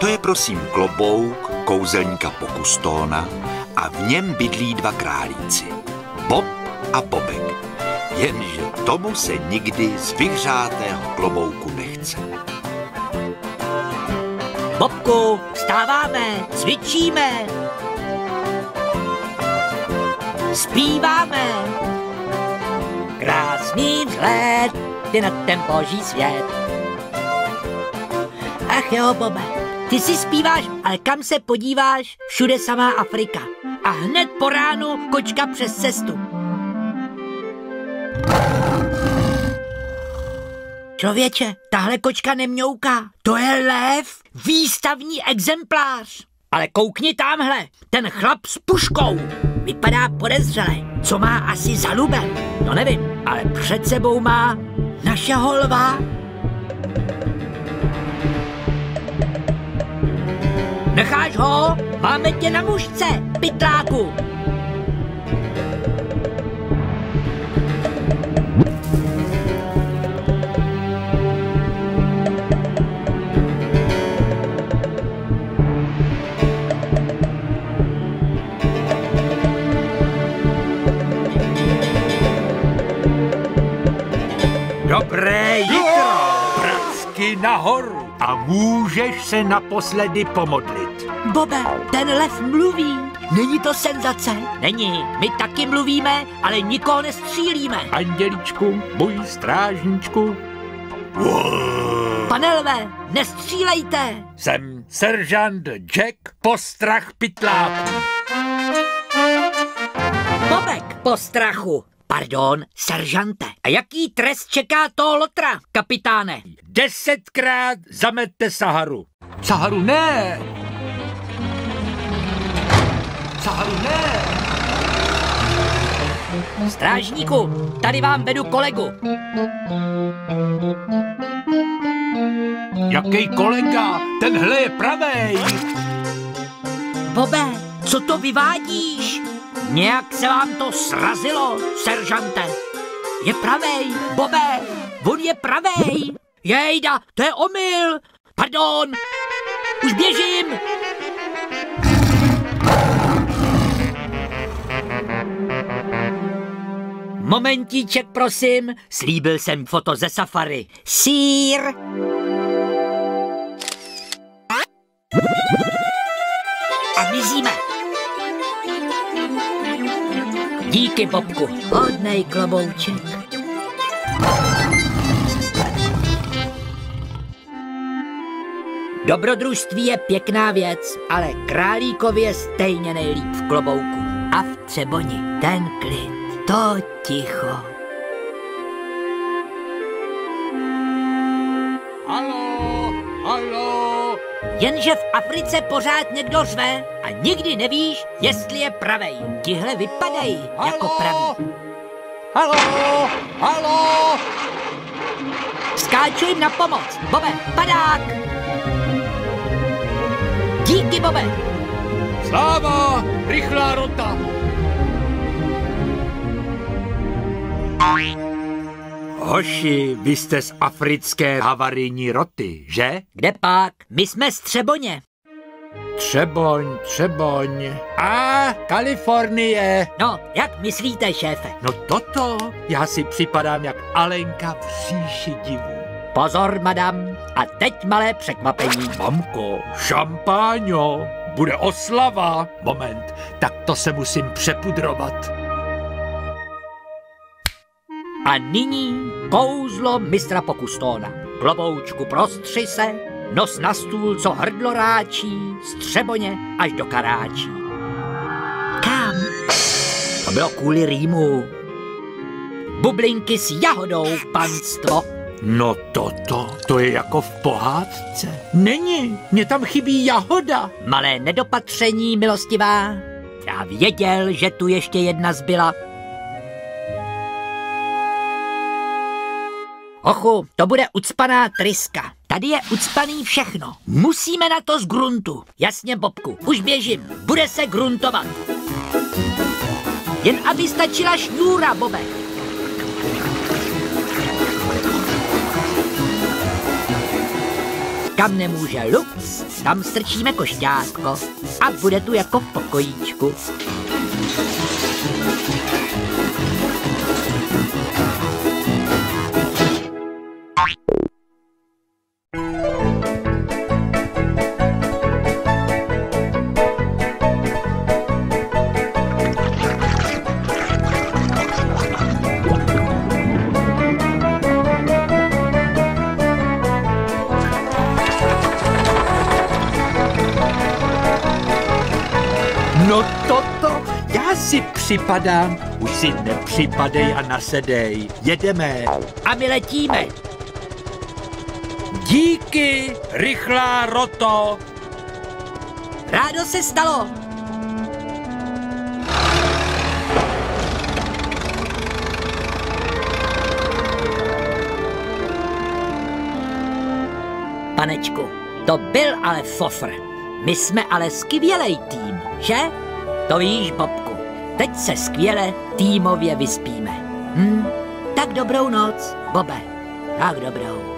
To je prosím klobouk kouzelníka Pokustóna a v něm bydlí dva králíci, Bob a Bobek. Jenže tomu se nikdy z vyhřátého klobouku nechce. Bobku, vstáváme, cvičíme, zpíváme. Krásný vzhled, ty na ten boží svět. Ach jo, Bobe, ty si zpíváš, ale kam se podíváš, všude samá Afrika. A hned po ránu kočka přes cestu. Člověče, tahle kočka nemňouká. To je lev, výstavní exemplář. Ale koukni tamhle, ten chlap s puškou. Vypadá podezřele. Co má asi za lubem? No nevím, ale před sebou má našeho lva. Necháš ho? Máme tě na mužce, pytláku. Dobré jitro, pracky nahoru a můžeš se naposledy pomodlit. Bobe, ten lev mluví. Není to senzace? Není. My taky mluvíme, ale nikoho nestřílíme. Anděličku, můj strážníčku. Pane lve, nestřílejte. Jsem seržant Jack Postrach pytláků. Bobek Postrachu. Pardon, seržante. A jaký trest čeká toho lotra, kapitáne? 10krát zamette Saharu. Saharu ne! Saharu ne! Strážníku, tady vám vedu kolegu. Jaký kolega? Tenhle je pravej. Bobe, co to vyvádíš? Nějak se vám to srazilo, seržante. Je pravej, Bobe, on je pravej. Jejda, to je omyl. Pardon, už běžím. Momentíček, prosím. Slíbil jsem foto ze safari. Sýr. A mizíme. Díky, Bobku. Hodnej klobouček. Dobrodružství je pěkná věc, ale králíkovi je stejně nejlíp v klobouku. A v Třeboni ten klid, to ticho. Haló, haló. Jenže v Africe pořád někdo řve a nikdy nevíš, jestli je pravej. Tihle vypadají jako praví. Haló, haló. Skáču jim na pomoc. Bobe, padák. Díky, Bobe. Sláva, rychlá rota. Hoši, vy jste z africké havarijní roty, že? Kde pak? My jsme z Třeboně. Třeboň. A Kalifornie. No, jak myslíte, šéfe? No toto, já si připadám jak Alenka v říši divů. Pozor, madam. A teď malé překvapení. Mamko, šampáňo, bude oslava. Moment, tak to se musím přepudrovat. A nyní kouzlo mistra Pokustóna. Kloboučku prostři se, nos na stůl, co hrdlo ráčí, z Třeboně až do Karáčí. Kam? To bylo kvůli rýmu. Bublinky s jahodou, panstvo. No to je jako v pohádce. Není, mě tam chybí jahoda. Malé nedopatření, milostivá. Já věděl, že tu ještě jedna zbyla. Ochu, to bude ucpaná tryska. Tady je ucpaný všechno. Musíme na to z gruntu. Jasně, Bobku, už běžím. Bude se gruntovat. Jen aby stačila šňůra, Bobe. Kam nemůže Lux, tam strčíme košťátko a bude tu jako v pokojíčku. No toto, já si připadám. Už si nepřipadej a nasedej. Jedeme. A my letíme. Díky, rychlá roto. Rádo se stalo. Panečku, to byl ale fofr. My jsme ale skvělej tým, že? To víš, Bobku, teď se skvěle týmově vyspíme. Tak dobrou noc, Bobe, tak dobrou.